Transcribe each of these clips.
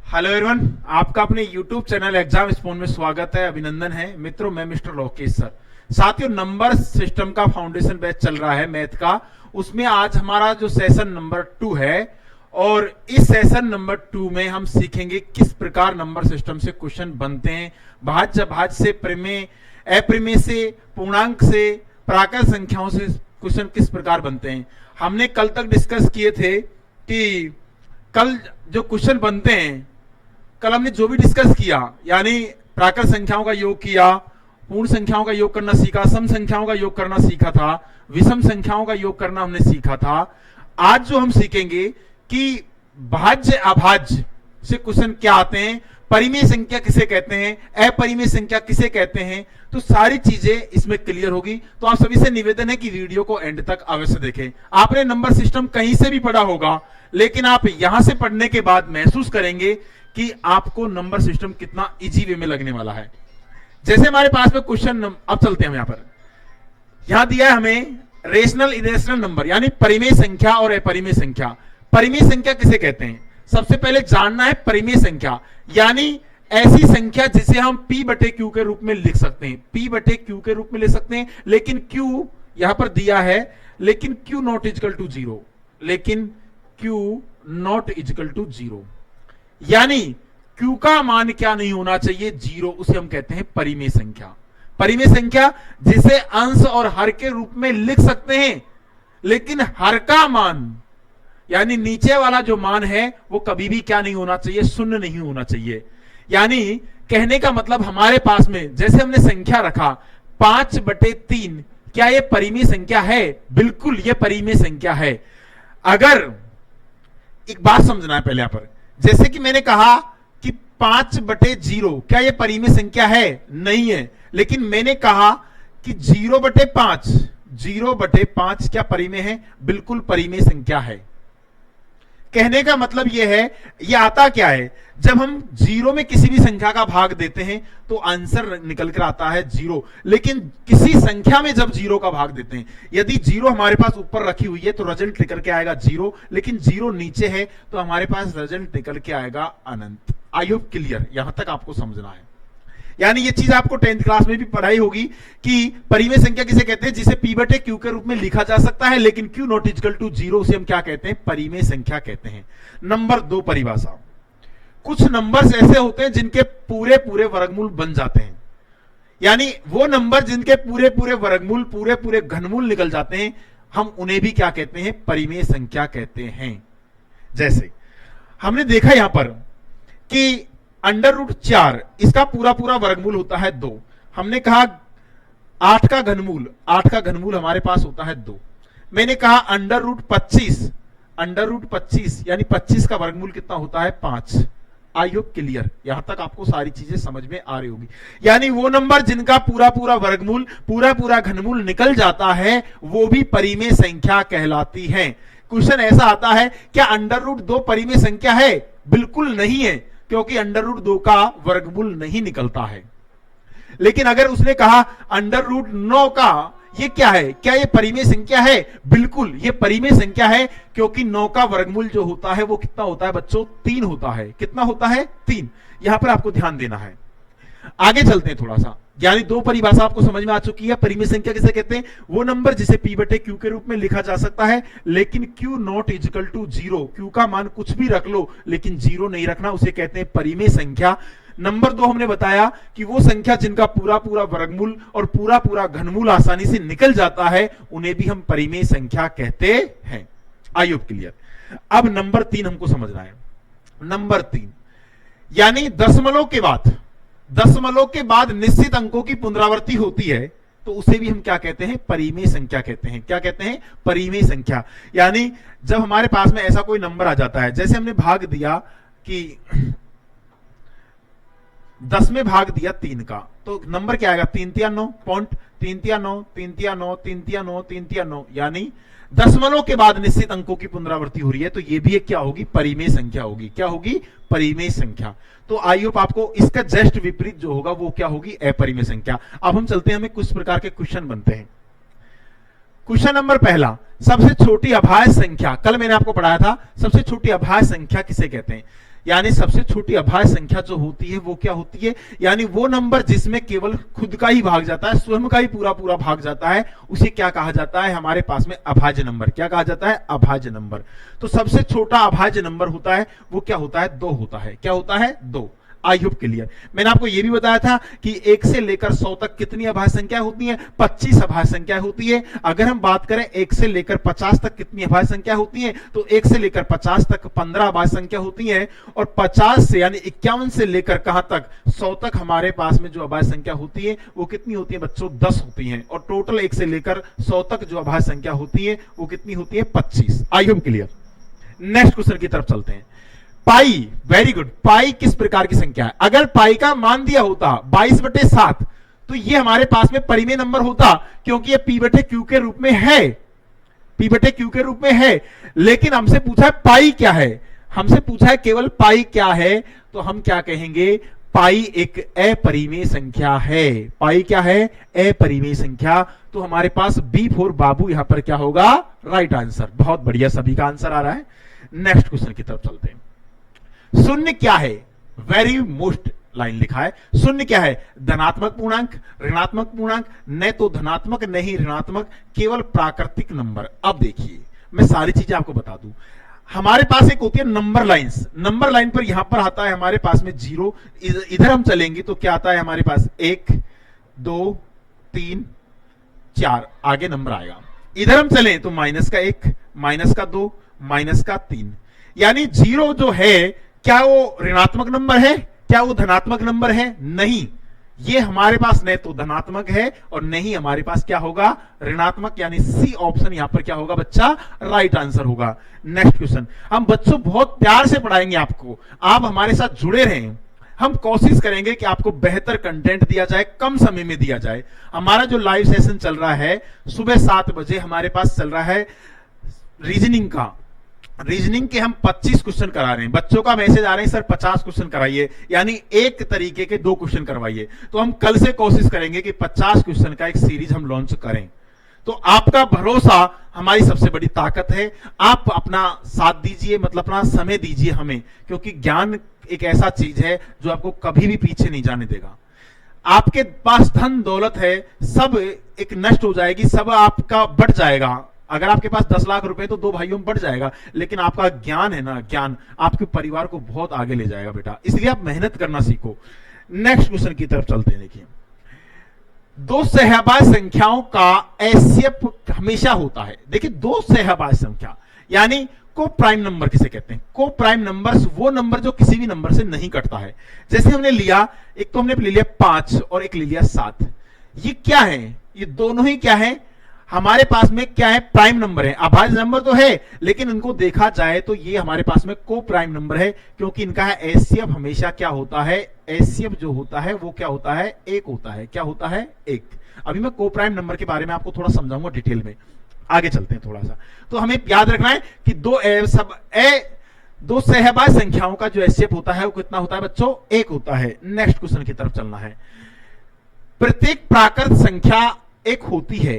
Hello everyone, आपका अपने YouTube channel exam spoon में स्वागत है, अभिनंदन है मित्रों। मैं मिस्टर लोकेश सर। साथियों, नंबर सिस्टम का फाउंडेशन बैच चल रहा है मैथ का। उसमें आज हमारा जो सेशन नंबर 2 है और इस सेशन नंबर 2 में हम सीखेंगे किस प्रकार नंबर सिस्टम से क्वेश्चन बनते हैं। भाज्य भाज्य से, प्रमेय, अप्रमेय से, पूर्णांक से, प्राकृत संख्याओं से क्वेश्चन किस प्रकार बनते हैं। हमने कल तक डिस्कस किए थे कि कल जो क्वेश्चन बनते हैं, कल हमने जो भी डिस्कस किया, यानी प्राकृत संख्याओं का योग किया, पूर्ण संख्याओं का योग करना सीखा, सम संख्याओं का योग करना सीखा था, विषम संख्याओं का योग करना हमने सीखा था। आज जो हम सीखेंगे कि भाज्य अभाज्य से क्वेश्चन क्या आते हैं, परिमेय संख्या किसे कहते हैं, अपरिमेय संख्या किसे कहते हैं, तो सारी चीजें इसमें क्लियर होगी। तो आप सभी से निवेदन है कि वीडियो को एंड तक अवश्य देखें। आपने नंबर सिस्टम कहीं से भी पढ़ा होगा, लेकिन आप यहां से पढ़ने के बाद महसूस करेंगे कि आपको नंबर सिस्टम कितना इजी वे में लगने वाला है। जैसे हमारे पास में क्वेश्चन, अब चलते हैं हम यहां दिया है हमें रेशनल इरेशनल नंबर, यानी परिमेय संख्या और अपरिमेय संख्या। परिमेय संख्या किसे कहते हैं, सबसे पहले जानना है परिमेय संख्या, यानी ऐसी संख्या जिसे हम P बटे Q के रूप में लिख सकते हैं। P बटे Q के रूप में ले सकते हैं, लेकिन Q यहां पर दिया है, लेकिन Q नॉट इजकल टू 0, लेकिन Q नॉट इजकल टू 0, यानी Q का मान क्या नहीं होना चाहिए, 0। उसे हम कहते हैं परिमेय संख्या। परिमेय संख्या जिसे अंश और हर के रूप में लिख सकते हैं, लेकिन हर का मान यानी नीचे वाला जो मान है वो कभी भी क्या नहीं होना चाहिए, शून्य नहीं होना चाहिए। यानी कहने का मतलब हमारे पास में जैसे हमने संख्या रखा 5 बटे 3, क्या ये परिमेय संख्या है? बिल्कुल ये परिमेय संख्या है। अगर एक बात समझना है पहले यहां पर, जैसे कि मैंने कहा कि 5 बटे 0, क्या ये परिमेय संख्या है? नहीं है। लेकिन मैंने कहा कि 0 बटे 5, 0 बटे 5 क्या परिमेय है? बिल्कुल परिमेय संख्या है। कहने का मतलब यह है, यह आता क्या है, जब हम 0 में किसी भी संख्या का भाग देते हैं तो आंसर निकल कर आता है 0। लेकिन किसी संख्या में जब 0 का भाग देते हैं, यदि 0 हमारे पास ऊपर रखी हुई है तो रिजल्ट निकल के आएगा 0, लेकिन 0 नीचे है तो हमारे पास रिजल्ट निकल के आएगा अनंत। आई होप क्लियर, यहां तक आपको समझना है। यानी ये चीज आपको 10th क्लास में भी पढ़ाई होगी कि परिमेय संख्या किसे कहते हैं, जिसे P बटे Q के रूप में लिखा जा सकता है, लेकिन Q नॉट इक्वल टू 0, उसे हम क्या कहते हैं, परिमेय संख्या कहते हैं। नंबर 2 परिभाषा, कुछ नंबर्स ऐसे होते हैं जिनके पूरे पूरे वर्गमूल बन जाते हैं, यानी वो नंबर जिनके पूरे पूरे वर्गमूल, पूरे पूरे घनमूल निकल जाते हैं, हम उन्हें भी क्या कहते हैं, परिमेय संख्या कहते हैं। जैसे हमने देखा यहां पर कि √4 इसका पूरा पूरा वर्गमूल होता है 2। हमने कहा 8 का घनमूल हमारे पास होता है 2। मैंने कहा √25 यानी 25 का वर्गमूल कितना होता है, 5। आई होप क्लियर, यहां तक आपको सारी चीजें समझ में आ रही होगी। यानी वो नंबर जिनका पूरा पूरा वर्गमूल, पूरा पूरा घनमूल निकल जाता है, वो भी परिमेय संख्या कहलाती है। क्वेश्चन ऐसा आता है, क्या √2 परिमेय संख्या है? बिल्कुल नहीं है, क्योंकि √2 का वर्गमूल नहीं निकलता है। लेकिन अगर उसने कहा √9 का ये क्या है, क्या ये परिमेय संख्या है? बिल्कुल ये परिमेय संख्या है, क्योंकि 9 का वर्गमूल जो होता है वो कितना होता है बच्चों, 3 होता है। कितना होता है? 3। यहां पर आपको ध्यान देना है। आगे चलते हैं थोड़ा सा, यानी 2 परिभाषा आपको समझ में आ चुकी है। परिमेय संख्या किसे कहते हैं, वो नंबर जिसे P बटे Q के रूप में लिखा जा सकता है, लेकिन Q not equal to 0, Q का मान कुछ भी रख लो लेकिन 0 नहीं रखना, उसे कहते हैं परिमेय संख्या। नंबर 2 हमने बताया कि वो संख्या जिनका पूरा पूरा वर्गमूल और पूरा पूरा घनमूल आसानी से निकल जाता है, उन्हें भी हम परिमेय संख्या कहते हैं। I hope clear. अब नंबर 3 हमको समझना है। नंबर 3 यानी दशमलव के बाद निश्चित अंकों की पुनरावृत्ति होती है, तो उसे भी हम क्या कहते हैं, परिमेय संख्या कहते हैं। क्या कहते हैं, परिमेय संख्या। यानी जब हमारे पास में ऐसा कोई नंबर आ जाता है, जैसे हमने भाग दिया कि 10 में भाग दिया 3 का, तो नंबर क्या आएगा, 3 तिया 9, पॉइंट 3 तिया 9, 3 तिया 9, 3 तिया 9, 3 तिया 9, यानी दशमलव के बाद निश्चित अंकों की पुनरावृत्ति हो रही है, तो ये भी एक क्या होगी, परिमेय संख्या होगी। क्या होगी, परिमेय संख्या। तो आई होप आपको इसका जस्ट विपरीत जो होगा वो क्या होगी, अपरिमेय संख्या। अब हम चलते हैं, हमें कुछ प्रकार के क्वेश्चन बनते हैं। क्वेश्चन नंबर पहला, सबसे छोटी अभाज्य संख्या, कल मैंने आपको पढ़ाया था सबसे छोटी अभाज्य संख्या किसे कहते हैं। यानी सबसे छोटी अभाज्य संख्या जो होती है वो क्या होती है, यानी वो नंबर जिसमें केवल खुद का ही भाग जाता है, स्वयं का ही पूरा पूरा भाग जाता है, उसे क्या कहा जाता है हमारे पास में अभाज्य नंबर। क्या कहा जाता है, अभाज्य नंबर। तो सबसे छोटा अभाज्य नंबर होता है वो क्या होता है, 2 होता है। क्या होता है, 2। I hope clear. मैंने आपको यह भी बताया था कि 1 से लेकर 100 तक कितनी अभाज्य संख्या होती है, 25 अभाज्य संख्या होती है। अगर हम बात करें 1 से लेकर 50 तक कितनी अभाज्य संख्या होती है, तो 1 से लेकर 50 तक 15 अभाज्य संख्या होती है, और 50 से यानी 51 से लेकर कहां तक, 100 तक हमारे पास में जो अभाज्य संख्या होती है वो कितनी होती है बच्चों, 10 होती है। और टोटल 1 से लेकर 100 तक जो अभाज्य संख्या होती है वो कितनी होती है, 25। I hope clear. Next question की तरफ चलते हैं। पाई, वेरी गुड। पाई किस प्रकार की संख्या है? अगर पाई का मान दिया होता 22/7 तो ये हमारे पास में परिमेय नंबर होता, क्योंकि ये p/q के रूप में है, p/q के रूप में है। लेकिन हमसे पूछा है पाई क्या है, हमसे पूछा है केवल पाई क्या है, तो हम क्या कहेंगे, पाई एक अपरिमेय संख्या है। पाई क्या है, अपरिमेय संख्या। तो हमारे पास बी फॉर बाबू यहां पर क्या होगा, राइट आंसर। बहुत बढ़िया, सभी का आंसर आ रहा है। नेक्स्ट क्वेश्चन की तरफ चलते हैं। शून्य क्या है, वेरी मोस्ट लाइन लिखा है। शून्य क्या है, धनात्मक पूर्णांक, ऋणात्मक पूर्णांक, न तो धनात्मक नहीं ऋणात्मक, केवल प्राकृतिक नंबर। अब देखिए मैं सारी चीजें आपको बता दूं। हमारे पास एक होती है नंबर लाइंस, नंबर लाइन पर यहां पर आता है हमारे पास में 0, इधर हम चलेंगे तो क्या आता है हमारे पास 1 2 3 4, आगे नंबर आएगा। इधर हम चलें तो माइनस का 1, माइनस का 2, माइनस का 3, यानी 0 जो है क्या वो ऋणात्मक नंबर है, क्या वो धनात्मक नंबर है? नहीं, ये हमारे पास न तो धनात्मक है और नहीं हमारे पास क्या होगा, ऋणात्मक। यानी सी ऑप्शन यहां पर क्या होगा बच्चा, राइट आंसर होगा। Next question. हम बच्चों बहुत प्यार से पढ़ाएंगे आपको, आप हमारे साथ जुड़े रहें। हम कोशिश करेंगे कि आपको बेहतर कंटेंट दिया जाए, कम समय में दिया जाए। हमारा जो लाइव सेशन चल रहा है सुबह 7 बजे हमारे पास चल रहा है रीजनिंग का। रीजनिंग के हम 25 क्वेश्चन करा रहे हैं। बच्चों का मैसेज आ रहे हैं सर 50 क्वेश्चन कराइए, यानी एक तरीके के 2 क्वेश्चन करवाइए। तो हम कल से कोशिश करेंगे कि 50 क्वेश्चन का एक सीरीज हम लॉन्च करें। तो आपका भरोसा हमारी सबसे बड़ी ताकत है। आप अपना साथ दीजिए, मतलब अपना समय दीजिए हमें, क्योंकि ज्ञान एक ऐसा चीज है जो आपको कभी भी पीछे नहीं जाने देगा। आपके पास धन दौलत है, सब एक नष्ट हो जाएगी, सब आपका बढ़ जाएगा। अगर आपके पास 10 लाख रुपए तो 2 भाइयों में बढ़ जाएगा, लेकिन आपका ज्ञान है ना, ज्ञान आपके परिवार को बहुत आगे ले जाएगा बेटा। इसलिए आप मेहनत करना सीखो। नेक्स्ट क्वेश्चन की तरफ चलते हैं। देखिए, 2 सहभाज्य संख्याओं का एचसीएफ हमेशा होता है। देखिए 2 सहभाज्य संख्या यानी को प्राइम नंबर किसे कहते हैं? को प्राइम नंबर्स वो नंबर जो किसी भी नंबर से नहीं कटता है। जैसे हमने लिया, एक तो हमने ले लिया 5 और एक ले लिया 7। ये क्या है? ये दोनों ही क्या है हमारे पास में, क्या है, प्राइम नंबर है। अभाज्य नंबर तो है, लेकिन इनको देखा जाए तो ये हमारे पास में को प्राइम नंबर है, क्योंकि इनका एचसीएफ हमेशा क्या होता है, एचसीएफ जो होता है वो क्या होता है, 1 होता है। क्या होता है? 1। अभी मैं को प्राइम नंबर के बारे में आपको थोड़ा समझाऊंगा डिटेल में, आगे चलते हैं थोड़ा सा। तो हमें याद रखना है कि 2 सहभाज्य संख्याओं का जो एचसीएफ होता है वो कितना होता है बच्चों, 1 होता है। नेक्स्ट क्वेश्चन की तरफ चलना है। प्रत्येक प्राकृत संख्या 1 होती है।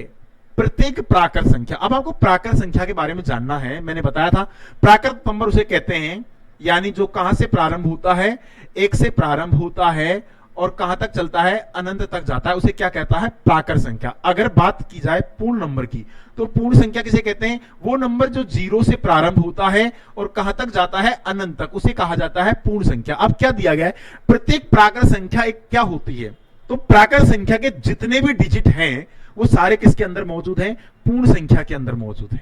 प्रत्येक प्राकृत संख्या, अब आपको प्राकृत संख्या के बारे में जानना है। मैंने बताया था प्राकृत नंबर उसे कहते हैं, यानी जो कहां से प्रारंभ होता है, 1 से प्रारंभ होता है और कहां तक चलता है, अनंत तक जाता है, उसे क्या कहता है, प्राकृत संख्या। अगर बात की जाए पूर्ण नंबर की, तो पूर्ण संख्या किसे कहते हैं? वो नंबर जो 0 से प्रारंभ होता है और कहां तक जाता है, अनंत तक, उसे कहा जाता है पूर्ण संख्या। अब क्या दिया गया है, प्रत्येक प्राकृत संख्या एक क्या होती है, तो प्राकृत संख्या के जितने भी डिजिट हैं वो सारे किसके अंदर मौजूद हैं, पूर्ण संख्या के अंदर मौजूद है।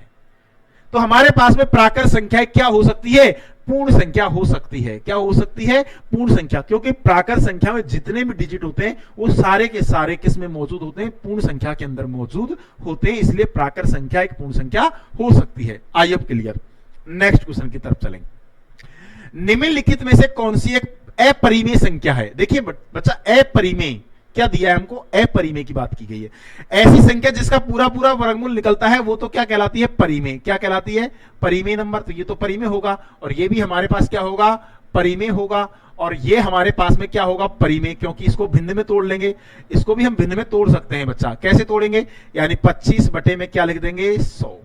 तो हमारे पास में प्राकृत संख्या क्या हो सकती है, पूर्ण संख्या हो सकती है। क्या हो सकती है? पूर्ण संख्या, क्योंकि प्राकृत संख्या में जितने भी डिजिट होते हैं वो सारे के सारे किस में मौजूद होते हैं, पूर्ण संख्या के अंदर मौजूद होते हैं। इसलिए प्राकृत संख्या एक पूर्ण संख्या हो सकती है। आई अब क्लियर। नेक्स्ट क्वेश्चन की तरफ चलेंगे। निम्नलिखित में से कौन सी एक अपरिमेय संख्या है? देखिए बच्चा, अपरिमेय क्या दिया है हमको, अपरिमेय की बात की गई है। ऐसी संख्या जिसका पूरा पूरा वर्गमूल निकलता है वो तो क्या कहलाती है, परिमेय। क्या कहलाती है? परिमेय नंबर। तो ये तो परिमेय होगा, और ये भी हमारे पास क्या होगा, परिमेय होगा, और ये हमारे पास में क्या होगा, परिमेय, क्योंकि इसको भिन्न में तोड़ लेंगे। इसको भी हम भिन्न में तोड़ सकते हैं बच्चा। कैसे तोड़ेंगे? यानी 25 बटे में क्या लिख देंगे, 100।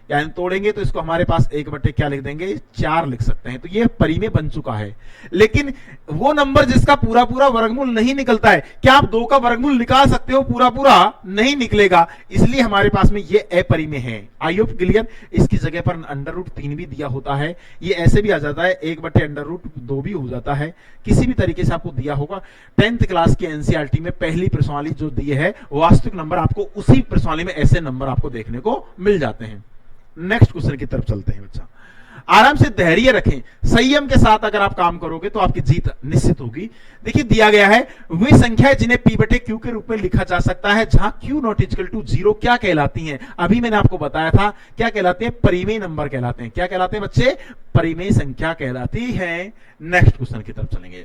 यानी तोड़ेंगे तो इसको हमारे पास 1 बटे क्या लिख देंगे, 4 लिख सकते हैं। तो ये परिमेय बन चुका है। लेकिन वो नंबर जिसका पूरा पूरा वर्गमूल नहीं निकलता है, क्या आप 2 का वर्गमूल निकाल सकते हो पूरा पूरा? नहीं निकलेगा, इसलिए हमारे पास में ये अपरिमेय है। I hope clear. इसकी जगह पर √3 भी दिया होता है, ये ऐसे भी आ जाता है, 1/√2 भी हो जाता है, किसी भी तरीके से आपको दिया होगा। 10th क्लास के एनसीईआरटी में पहली प्रश्नावली जो दी है, वास्तविक नंबर आपको उसी प्रश्नावली में ऐसे नंबर आपको देखने को मिल जाते हैं। नेक्स्ट क्वेश्चन की तरफ चलते हैं बच्चा। आराम से धैर्य रखें, संयम के साथ अगर आप काम करोगे तो आपकी जीत निश्चित होगी। देखिए दिया गया है, वे संख्याएं जिन्हें p/q के रूप में लिखा जा सकता है जहां q ≠ 0 क्या कहलाती हैं? अभी मैंने आपको बताया था क्या कहलाते हैं, परिमेय नंबर कहलाते हैं। क्या कहलाते हैं बच्चे? परिमेय संख्या कहलाती है। नेक्स्ट क्वेश्चन की तरफ चलेंगे।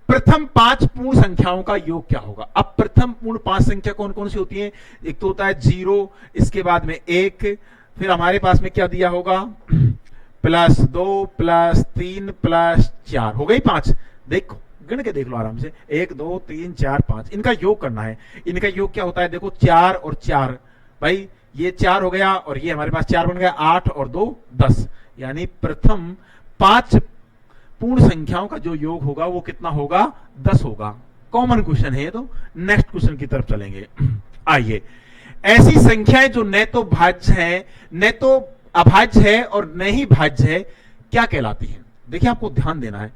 प्रथम 5 पूर्ण संख्याओं का योग क्या होगा? अब प्रथम पूर्ण 5 संख्या कौन कौन सी होती है? एक तो होता है 0, इसके बाद में 1, फिर हमारे पास में क्या दिया होगा, +2 +3 +4, हो गई 5। देखो गिन के देख लो आराम से, 1 2 3 4 5, इनका योग करना है। इनका योग क्या होता है? देखो 4 और 4, भाई ये 4 हो गया और ये हमारे पास 4 बन गया, 8 और 2 10, यानी प्रथम 5 पूर्ण संख्याओं का जो योग होगा वो कितना होगा? 10 होगा। कॉमन क्वेश्चन है ये तो। नेक्स्ट क्वेश्चन की तरफ चलेंगे। आइए, ऐसी संख्याएं जो न तो भाज्य है, न तो अभाज्य है और न ही भाज्य है, क्या कहलाती हैं? देखिए आपको ध्यान देना है।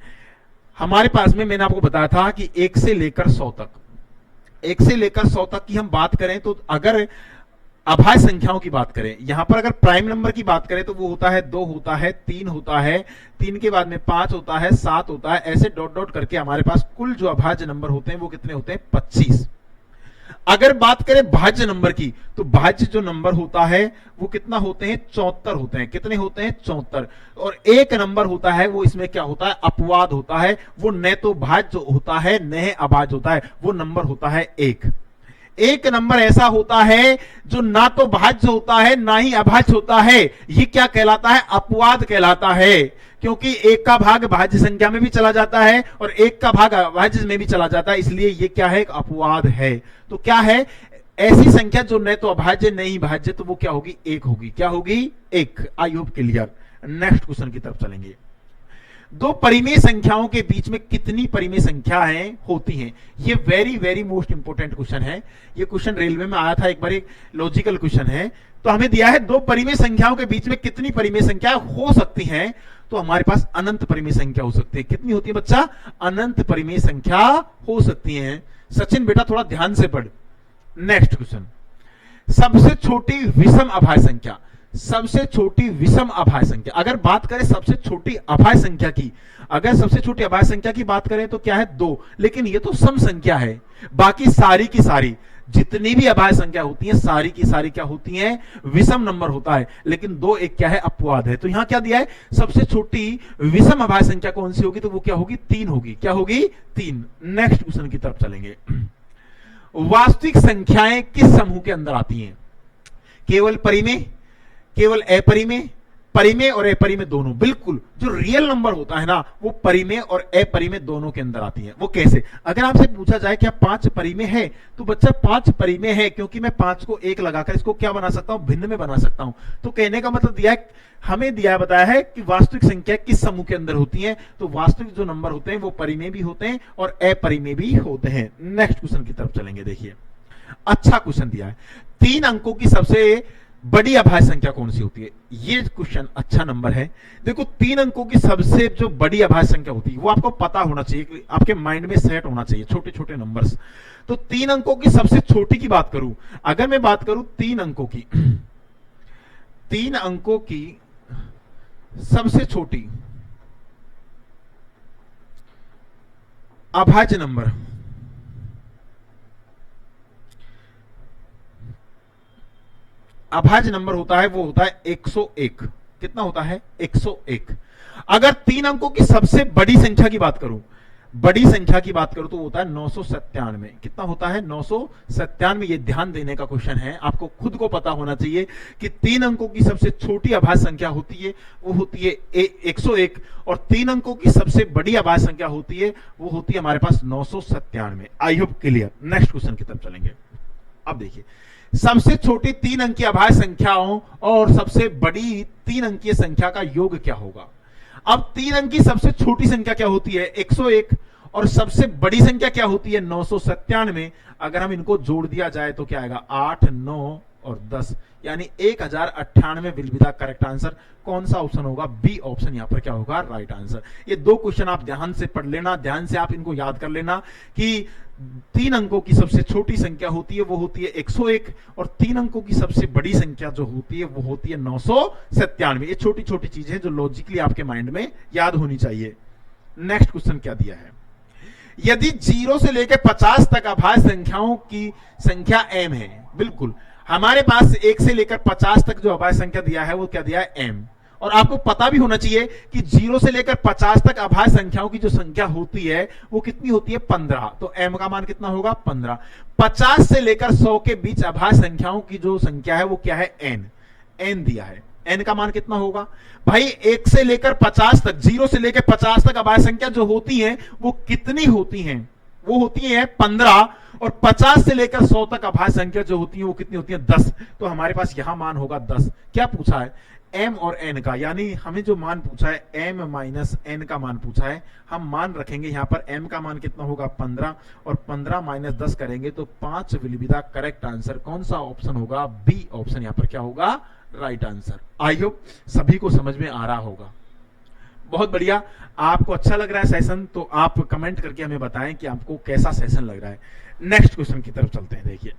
हमारे पास में मैंने आपको बताया था कि 1 से लेकर 100 तक, 1 से लेकर 100 तक की हम बात करें तो अगर अभाज्य संख्याओं की बात करें, यहां पर अगर प्राइम नंबर की बात करें तो वो होता है 2 होता है, 3 होता है, 3 के बाद में 5 होता है, 7 होता है, ऐसे डॉट डॉट करके हमारे पास कुल जो अभाज्य नंबर होते हैं वो कितने होते हैं? 25। अगर बात करें भाज्य नंबर की तो भाज्य जो नंबर होता है वो कितना होते हैं? 74 होते हैं। कितने होते हैं? 74। और एक नंबर होता है वो इसमें क्या होता है? अपवाद होता है, वो न तो भाज्य होता है न अभाज्य होता है, वो नंबर होता है 1। एक नंबर ऐसा होता है जो ना तो भाज्य होता है ना ही अभाज्य होता है, ये क्या कहलाता है? अपवाद कहलाता है, क्योंकि 1 का भाग भाज्य संख्या में भी चला जाता है और 1 का भाग अभाज्य में भी चला जाता है, इसलिए ये क्या है? एक अपवाद है। तो क्या है? ऐसी संख्या जो न तो अभाज्य न ही भाज्य, तो वो क्या होगी? 1 होगी। क्या होगी? 1। I hope clear. Next question की तरफ चलेंगे। 2 परिमेय संख्याओं के बीच में कितनी परिमेय संख्याएं होती हैं? ये very very most important question है। ये क्वेश्चन रेलवे में आया था एक बार, एक लॉजिकल क्वेश्चन है। तो हमें दिया है 2 परिमेय संख्याओं के बीच में कितनी परिमेय संख्या हो सकती हैं? तो हमारे पास अनंत परिमेय संख्या हो सकती है। कितनी होती है बच्चा? अनंत परिमेय संख्या हो सकती है। सचिन बेटा थोड़ा ध्यान से पढ़। नेक्स्ट क्वेश्चन, सबसे छोटी विषम अभाज्य संख्या। सबसे छोटी विषम अभाज्य संख्या, अगर बात करें सबसे छोटी अभाज्य संख्या की, अगर सबसे छोटी अभाज्य संख्या की बात करें तो क्या है? 2। लेकिन ये तो सम संख्या है, बाकी सारी की सारी जितनी भी अभाज्य संख्या होती है सारी की सारी क्या होती हैं? विषम नंबर होता है। लेकिन 2 एक क्या है? अपवाद है। तो यहां क्या दिया है? सबसे छोटी विषम अभाज्य संख्या कौन सी होगी? तो वो क्या होगी? 3 होगी। क्या होगी? 3। नेक्स्ट क्वेश्चन की तरफ चलेंगे। वास्तविक संख्याएं किस समूह के अंदर आती हैं? केवल परिमेय, केवल अपरिमेय, परिमेय और अपरिमेय दोनों। बिल्कुल, जो रियल नंबर होता है ना वो परिमेय और अपरिमेय दोनों के अंदर आती है। वो कैसे? अगर आपसे पूछा जाए क्या 5 परिमेय है, तो बच्चा 5 परिमेय है क्योंकि मैं 5 को 1 लगाकर इसको क्या बना सकता हूं? भिन्न में बना सकता हूं। तो कहने का मतलब दिया है, हमें दिया बताया है कि वास्तविक संख्या किस समूह के अंदर होती है। तो वास्तविक जो नंबर होते हैं वो परिमेय भी होते हैं और अपरिमेय भी होते हैं। नेक्स्ट क्वेश्चन की तरफ चलेंगे। देखिए अच्छा क्वेश्चन दिया है, 3 अंकों की सबसे बड़ी अभाज्य संख्या कौन सी होती है? ये क्वेश्चन अच्छा नंबर है। देखो 3 अंकों की सबसे जो बड़ी अभाज्य संख्या होती है वो आपको पता होना चाहिए, आपके माइंड में सेट होना चाहिए, छोटे छोटे नंबर्स। तो 3 अंकों की सबसे छोटी की बात करूं, अगर मैं बात करूं 3 अंकों की, 3 अंकों की सबसे छोटी अभाज्य नंबर, अभाज्य नंबर होता है वो होता है 101। कितना होता है? 101। अगर 3 अंकों की सबसे बड़ी संख्या की बात करूं, बड़ी संख्या की बात करूं तो होता है 997। कितना होता है? 997। ये ध्यान देने का क्वेश्चन है, आपको खुद को पता होना चाहिए कि 3 अंकों की सबसे छोटी अभाज्य संख्या होती है वो होती है 101 और 3 अंकों की सबसे बड़ी अभाज्य संख्या होती है वो होती है हमारे पास 997। I hope clear. Next question की तरफ चलेंगे। अब देखिए सबसे छोटी 3 अंकीय अभाज्य संख्याओं और सबसे बड़ी 3 अंकीय संख्या का योग क्या होगा। अब 3 अंक की सबसे छोटी संख्या क्या होती है 101 और सबसे बड़ी संख्या क्या होती है 997। अगर हम इनको जोड़ दिया जाए तो क्या आएगा 8, 9 और 10 यानी 1098 will be the correct answer. कौन सा ऑप्शन होगा, बी ऑप्शन यहां पर क्या होगा राइट आंसर। ये दो क्वेश्चन आप ध्यान से पढ़ लेना, ध्यान से आप इनको याद कर लेना कि 3 अंकों की सबसे छोटी संख्या होती है वो होती है 101 और 3 अंकों की सबसे बड़ी संख्या जो होती है वो होती है 997। ये छोटी छोटी चीजें जो लॉजिकली आपके माइंड में याद होनी चाहिए। नेक्स्ट क्वेश्चन क्या दिया है, यदि 0 से लेकर 50 तक अभाज्य संख्याओं की संख्या m है। बिल्कुल हमारे पास 1 से लेकर 50 तक जो अभाज्य संख्या दिया है वो क्या दिया है m। और आपको पता भी होना चाहिए कि 0 से लेकर 50 तक अभाज्य संख्याओं की जो संख्या होती है वो कितनी होती है 15। तो m का मान कितना होगा 15। 50 से लेकर 100 के बीच अभाज्य संख्याओं की जो संख्या है वो क्या है n दिया है। n का मान कितना होगा भाई 1 से लेकर 50 तक, 0 से लेकर 50 तक अभाज्य संख्या जो होती है वो कितनी होती है, वो होती है 15 और 50 से लेकर 100 तक अभाज्य संख्या जो होती है वो कितनी होती है 10। तो हमारे पास यहां मान होगा 10। क्या पूछा है m और n का, यानी हमें जो मान पूछा है m माइनस n का मान पूछा है। हम मान रखेंगे यहां पर m का मान कितना होगा 15 और 15 माइनस 10 करेंगे तो 5 will be the correct answer. कौन सा ऑप्शन होगा, बी ऑप्शन यहां पर क्या होगा राइट आंसर। आई होप सभी को समझ में आ रहा होगा। बहुत बढ़िया, आपको अच्छा लग रहा है सेशन तो आप कमेंट करके हमें बताएं कि आपको कैसा सेशन लग रहा है। नेक्स्ट क्वेश्चन की तरफ चलते हैं। देखिए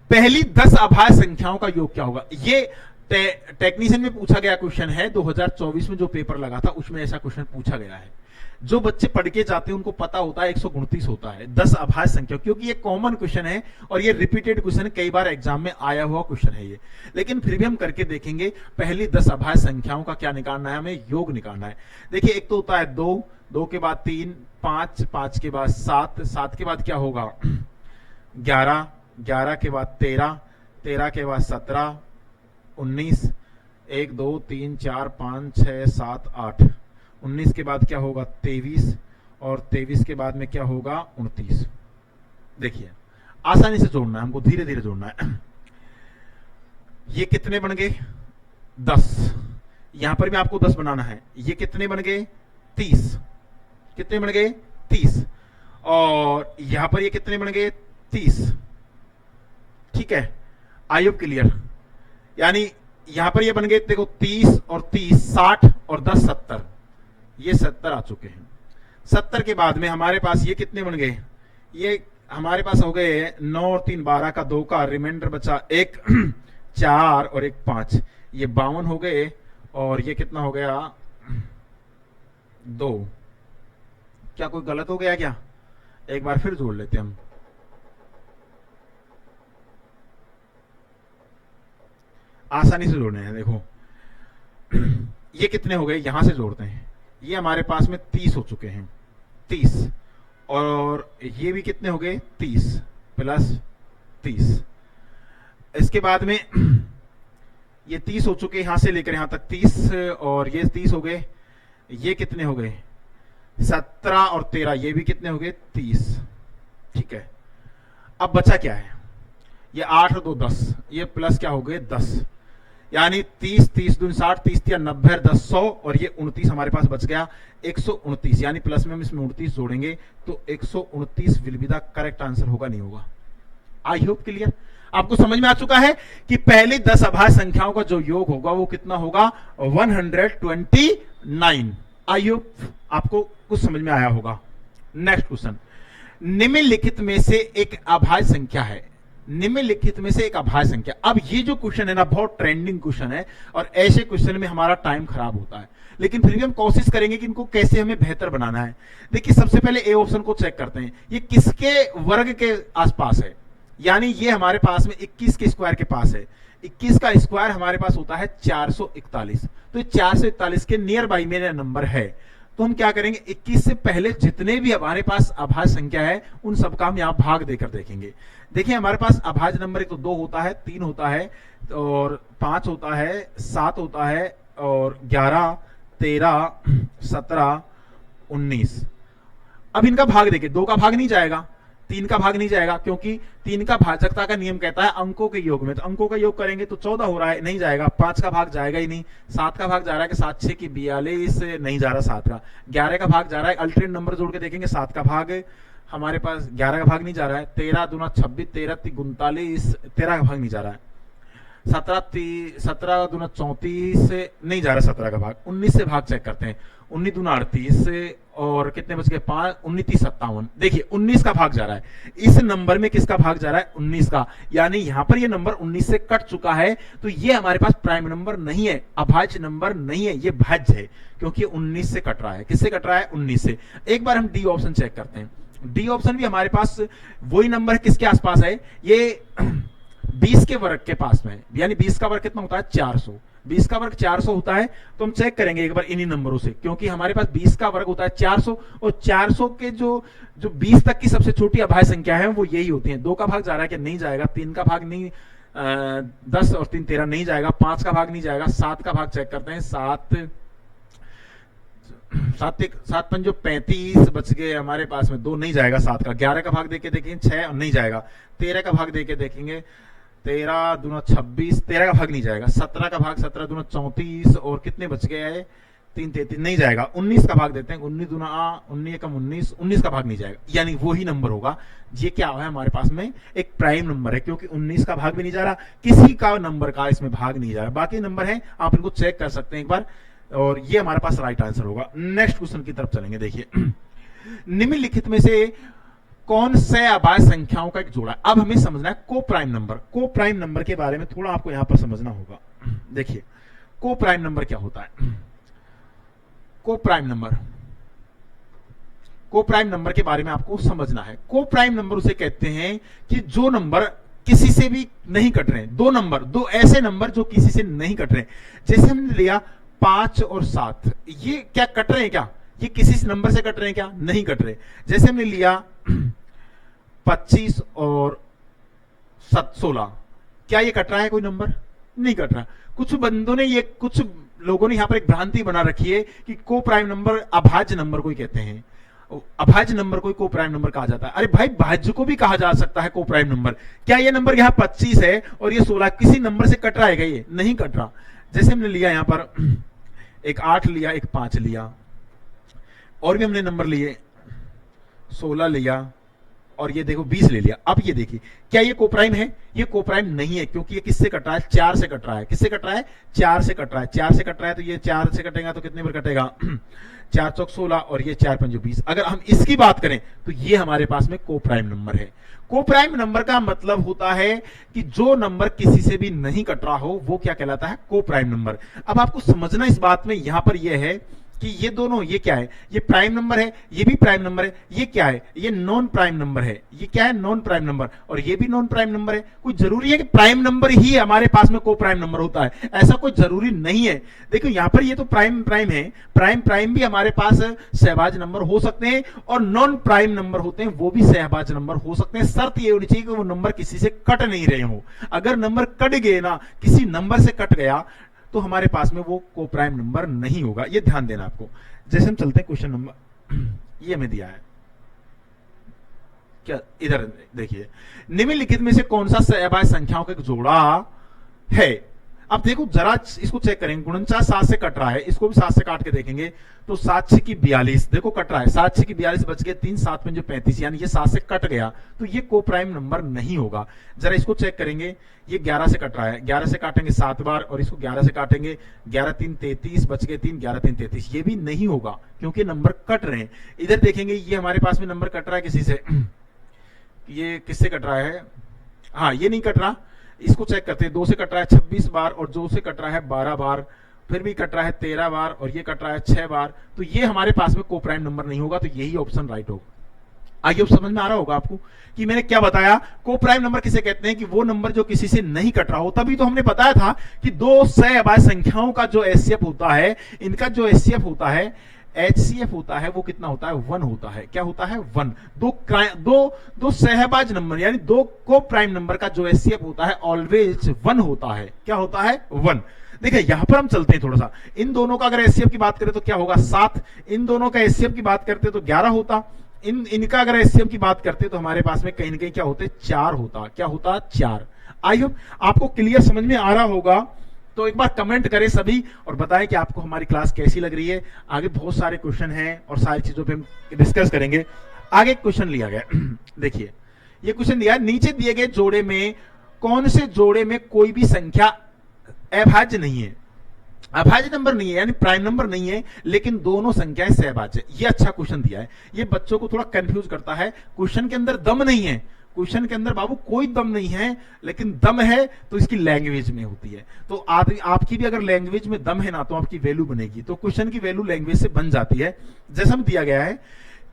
पहली 10 अभाज्य संख्याओं का योग क्या होगा। ये टेक्नीशियन में पूछा गया क्वेश्चन है, 2024 में जो पेपर लगा था उसमें ऐसा क्वेश्चन पूछा गया है। जो बच्चे पढ़ के जाते हैं उनको पता होता है 129 होता है 10 अभाज्य संख्या, क्योंकि ये कॉमन क्वेश्चन है और ये रिपीटेड क्वेश्चन कई बार एग्जाम में आया हुआ क्वेश्चन है ये। लेकिन फिर भी हम करके देखेंगे। पहली 10 अभाज्य संख्याओं का क्या निकालना है, हमें योग निकालना है। देखिए एक तो होता है 2, 2 के बाद 3, 5, 5 के बाद 7, 7 के बाद क्या होगा 11, 11 के बाद 13, 13 के बाद 17, 19, 1, 2, 3, 4, 5, 6, 7, 8, 19 के बाद क्या होगा 23 और 23 के बाद में क्या होगा 29। देखिए आसानी से जोड़ना है हमको, धीरे धीरे जोड़ना है। ये कितने बन गए 10, यहां पर भी आपको 10 बनाना है। ये कितने बन गए 30, कितने बन गए 30 और यहां पर ये कितने बन गए 30। ठीक है, आई होप क्लियर। यानी यहां पर ये बन गए देखो 30 और 30 60 और 10 70, ये 70 आ चुके हैं। 70 के बाद में हमारे पास ये कितने बन गए, ये हमारे पास हो गए 9 और 3 12 का 2 का रिमाइंडर बचा 1 4 और 1 5, ये 52 हो गए और ये कितना हो गया 2। क्या कोई गलत हो गया क्या, एक बार फिर जोड़ लेते हैं हम। आसानी से जोड़ने हैं। देखो ये कितने हो गए, यहां से जोड़ते हैं। ये हमारे पास में 30 हो चुके हैं 30 और ये भी कितने हो गए 30 प्लस 30। इसके बाद में ये 30 हो चुके यहां से लेकर यहां तक 30 और ये 30 हो गए। ये कितने हो गए 17 और 13, ये भी कितने हो गए 30। ठीक है, अब बचा क्या है, ये 8 और 2 10, ये प्लस क्या हो गए 10, यानी 30 30 दूनी 60, 30 या 90 10 100 और ये 29 हमारे पास बच गया 129। यानी प्लस में हम इसमें 29 जोड़ेंगे तो 129 will be the correct answer होगा, नहीं होगा। आई होप क्लियर, आपको समझ में आ चुका है कि पहली 10 अभाज्य संख्याओं का जो योग होगा वो कितना होगा 129। आई होप आपको कुछ समझ में आया होगा। नेक्स्ट क्वेश्चन, निम्नलिखित में से एक अभाज्य संख्या है, निम्नलिखित में से एक अभाज्य संख्या। अब ये जो क्वेश्चन है ना बहुत ट्रेंडिंग क्वेश्चन है और ऐसे क्वेश्चन में हमारा टाइम खराब होता है, लेकिन फिर भी हम कोशिश करेंगे कि इनको कैसे हमें बेहतर बनाना है। देखिए सबसे पहले ए ऑप्शन को चेक करते हैं, ये किसके वर्ग के आसपास है, यानी ये हमारे पास में 21 के स्क्वायर के पास है। 21 का स्क्वायर हमारे पास होता है 441, तो 441 के नियर बाई मेरा नंबर है। तो हम क्या करेंगे 21 से पहले जितने भी हमारे पास अभाज्य संख्या है उन सबका हम यहां भाग देकर देखेंगे। देखिए हमारे पास अभाज्य नंबर एक तो 2 होता है, 3 होता है और 5 होता है, 7 होता है और 11 13 17 19। अब इनका भाग देखिए, 2 का भाग नहीं जाएगा, 3 का भाग नहीं जाएगा, क्योंकि 3 का भाजकता का नियम कहता है अंकों के योग में, तो अंकों का योग करेंगे तो 14 हो रहा है, नहीं जाएगा। 5 का भाग जाएगा ही नहीं। 7 का भाग जा रहा है कि 7 6 की 42, नहीं जा रहा 7 का। 11 का भाग जा रहा है, अल्टरनेट नंबर जोड़ के देखेंगे 7 का भाग हमारे पास 11 का भाग नहीं जा रहा है। 13 दूना 26, 13 3 39, 13 का भाग नहीं जा रहा है। 17 दूना 34 नहीं जा रहा 17 का भाग। 19 से भाग चेक करते हैं, 19 दूना 38 और कितने बच गए 5, 19 30 57। देखिए 19 का भाग जा रहा है, इस नंबर में किसका भाग जा रहा है 19 का, यानी यहां पर ये नंबर 19 से कट चुका है, तो ये हमारे पास प्राइम नंबर नहीं है, अभाज्य नंबर नहीं है, ये भाज्य है, क्योंकि 19 से कट रहा है। किससे कट रहा है 19 से। एक बार हम डी ऑप्शन चेक करते हैं। डी ऑप्शन भी हमारे पास वही नंबर है, किसके आसपास है, ये 20 के वर्ग के पास में है, यानी 20 का वर्ग कितना होता है 400। 20 का वर्ग 400 होता है, तो हम चेक करेंगे एक बार इन्हीं नंबरों से, क्योंकि हमारे पास 20 का वर्ग होता है 400 और 400 के जो 20 तक की सबसे छोटी अभाज्य संख्या है वो यही होती है। 2 का भाग जा रहा है कि नहीं जाएगा। 3 का भाग नहीं, 10 और 3 13 नहीं जाएगा। 5 का भाग नहीं जाएगा। 7 का भाग चेक करते हैं, 7 5 35 बच गए हमारे पास में, 2 नहीं जाएगा 7 का। 11 का भाग देके देखेंगे 6 नहीं जाएगा। 13 का भाग देके देखेंगे 13 दूना 26, 13 का भाग नहीं जाएगा। 17 का भाग 17 दूना 34 और कितने बच गए हैं 3 33 नहीं जाएगा। 19 का भाग देते हैं, 19 दूना 19 कम 19, 19 का भाग नहीं जाएगा, यानी वही नंबर होगा। ये क्या है हमारे पास में एक प्राइम नंबर है, क्योंकि 19 का भाग भी नहीं जा रहा, किसी का नंबर का इसमें भाग नहीं जा रहा। बाकी नंबर है आप इनको चेक कर सकते हैं एक बार, और ये हमारे पास राइट आंसर होगा। नेक्स्ट क्वेश्चन की तरफ चलेंगे। देखिए निम्नलिखित में से कौन से अभाज्य संख्याओं का एक जोड़ा है। अब हमें समझना है को प्राइम नंबर। को प्राइम नंबर के बारे में थोड़ा आपको यहां पर समझना होगा। देखिए को प्राइम नंबर क्या होता है। को प्राइम नंबर के बारे में आपको समझना है। को प्राइम नंबर उसे कहते हैं कि जो नंबर किसी से भी नहीं कट रहे हैं। दो ऐसे नंबर जो किसी से नहीं कट रहे हैं। जैसे हमने लिया 5 और 7, ये क्या कट रहे हैं क्या, ये किसी नंबर से कट रहे हैं क्या, नहीं कट रहे। जैसे हमने लिया 25 और 16, क्या ये कट रहा है कोई नंबर, नहीं कट रहा। कुछ लोगों ने यहां पर एक भ्रांति बना रखी है कि को प्राइम नंबर अभाज्य नंबर को कहते हैं। अभाज्य नंबर को प्राइम नंबर कहा जाता है। अरे भाई भाज्य को भी कहा जा सकता है को प्राइम नंबर। क्या ये नंबर यहां 25 है और ये 16 किसी नंबर से कट रहा है क्या, ये नहीं कट रहा। जैसे हमने लिया यहां पर एक 8 लिया, एक 5 लिया, और भी हमने नंबर लिए 16 लिया, और ये देखो 20 ले लिया। अब ये देखिए क्या ये कोप्राइम है, ये कोप्राइम नहीं है, क्योंकि ये किससे कट रहा है 4 से कट रहा है। किससे कट रहा है 4 से कट रहा है। 4 से कट रहा है तो ये 4 से कटेगा तो कितने पर कटेगा 4 चौक 16 और ये 4 पंजे 20। अगर हम इसकी बात करें तो ये हमारे पास में कोप्राइम नंबर है। कोप्राइम नंबर का मतलब होता है कि जो नंबर किसी से भी नहीं कट रहा हो वो क्या कहलाता है कोप्राइम नंबर। अब आपको समझना इस बात में यहां पर यह है कि ये दोनों, ये क्या है, ये प्राइम नंबर है, ये भी प्राइम नंबर है, ये क्या है, ये नॉन प्राइम नंबर है। ये क्या है नॉन प्राइम नंबर, और ये भी नॉन प्राइम नंबर है। कोई जरूरी है कि प्राइम नंबर ही हमारे पास में को प्राइम नंबर होता है, ऐसा कोई जरूरी नहीं है। देखो यहां पर ये तो प्राइम है, प्राइम भी हमारे पास सहभाज्य नंबर हो सकते हैं, और नॉन प्राइम नंबर होते हैं वो भी सहभाज्य नंबर हो सकते हैं। शर्त ये होनी चाहिए कि वो नंबर किसी से कट नहीं रहे हो। अगर नंबर कट गए ना, किसी नंबर से कट गया, तो हमारे पास में वो कोप्राइम नंबर नहीं होगा। ये ध्यान देना आपको। जैसे हम चलते हैं क्वेश्चन नंबर, ये हमें दिया है क्या, इधर देखिए, निम्नलिखित में से कौन सा सहभाज्य संख्याओं का एक जोड़ा है। अब देखो जरा इसको चेक करेंगे। 49 7 से कट रहा है, इसको भी 7 से काट के देखेंगे तो 7 6 की 42, देखो कट रहा है। 7 6 की 42 बच गए 3, 7 5 35, यानी ये 7 से कट गया, तो ये को प्राइम नंबर नहीं होगा। जरा इसको चेक करेंगे, ये 11 से कट रहा है, 11 से काटेंगे 7 बार, और इसको 11 से काटेंगे 11 3 33 बच गए 3, 11 3 33, ये भी नहीं होगा क्योंकि नंबर कट रहे हैं। इधर देखेंगे ये हमारे पास में नंबर कट रहा है किसी से, ये किससे कट रहा है, हाँ ये नहीं कट रहा। इसको चेक करते हैं, 2 से कट रहा है 26 बार, और 2 से कट रहा है 12 बार, फिर भी कट रहा है 13 बार, और ये कट रहा है 6 बार, तो ये हमारे पास में कोप्राइम नंबर नहीं होगा। तो यही ऑप्शन राइट होगा। आइए अब समझ में आ रहा होगा आपको कि मैंने क्या बताया। कोप्राइम नंबर किसे कहते हैं कि वो नंबर जो किसी से नहीं कट रहा हो। तभी तो हमने बताया था कि दो सहभाज्य संख्याओं का जो एचसीएफ होता है, इनका जो एचसीएफ होता है, HCF होता है, वो कितना होता है 1 होता है। क्या होता है 1। दो सहभाज्य नंबर यानी दो को प्राइम नंबर का जो HCF होता है ऑलवेज 1 होता है। क्या होता है 1। देखिए यहां पर हम चलते हैं थोड़ा सा, इन दोनों का अगर HCF की बात करें तो क्या होगा 7, इन दोनों का HCF की बात करते तो 11 होता, इनका अगर एचसीएफ की बात करते तो हमारे पास में कहीं ना कहीं क्या होते, 4 होता। क्या होता, 4। आई होप आपको क्लियर समझ में आ रहा होगा। तो एक बार कमेंट करें सभी और बताएं कि आपको हमारी क्लास कैसी लग रही है। आगे बहुत सारे क्वेश्चन हैं और सारी चीजों पे हम डिस्कस करेंगे। आगे क्वेश्चन लिया गया देखिए, ये क्वेश्चन दिया है, नीचे दिए गए जोड़े में कौन से जोड़े में कोई भी संख्या अभाज्य नहीं है, अभाज्य नंबर नहीं है, यानी प्राइम नंबर नहीं है, लेकिन दोनों संख्याएं सहभाज्य। ये अच्छा क्वेश्चन दिया है। ये बच्चों को थोड़ा कंफ्यूज करता है। क्वेश्चन के अंदर दम नहीं है, क्वेश्चन के अंदर बाबू कोई दम नहीं है, लेकिन दम है तो इसकी लैंग्वेज में होती है। तो आपकी भी अगर लैंग्वेज में दम है ना, तो आपकी वैल्यू बनेगी। तो क्वेश्चन की वैल्यू लैंग्वेज से बन जाती है। जैसा दिया गया है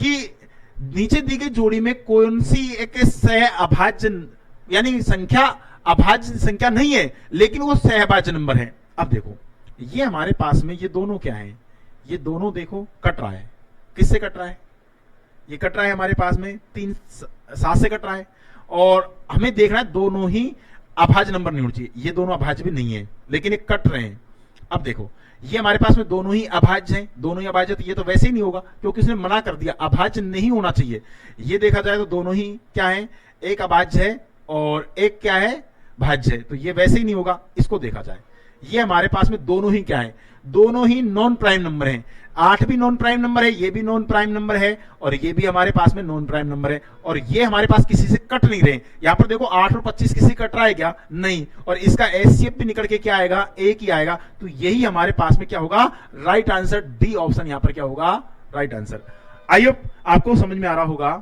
कि नीचे दी गई जोड़ी में कौन सी एक सह अभाज्य, यानी संख्या अभाज्य संख्या नहीं है, लेकिन वो सहभाज्य नंबर है। अब देखो, ये हमारे पास में ये दोनों क्या है, ये दोनों देखो कट रहा है। किससे कट रहा है, ये कट रहा है हमारे पास में 3 7 से कट रहा है। और हमें देखना है दोनों ही अभाज्य नंबर नहीं होना चाहिए। ये दोनों अभाज्य भी नहीं है, लेकिन ये कट रहे हैं। अब देखो, ये हमारे पास में दोनों ही अभाज्य हैं, दोनों ही अभाज्य, तो ये तो वैसे ही नहीं होगा क्योंकि इसने मना कर दिया, अभाज्य नहीं होना चाहिए। ये देखा जाए तो दोनों ही क्या है, एक अभाज्य है और एक क्या है, भाज्य है। तो ये वैसे ही नहीं होगा। इसको देखा जाए, ये हमारे पास में दोनों ही क्या है, दोनों ही नॉन प्राइम नंबर हैं। 8 भी नॉन प्राइम नंबर है, ये भी नॉन प्राइम नंबर है, और ये भी हमारे पास में नॉन प्राइम नंबर है। और ये हमारे पास किसी से कट नहीं रहे। यहां पर देखो 8 और 25 किसी कट रहा है क्या, नहीं। और इसका एचसीएफ भी निकल के क्या आएगा, एक ही आएगा। तो यही हमारे पास में क्या होगा, राइट आंसर। डी ऑप्शन यहां पर क्या होगा, राइट आंसर। आई होप आपको समझ में आ रहा होगा।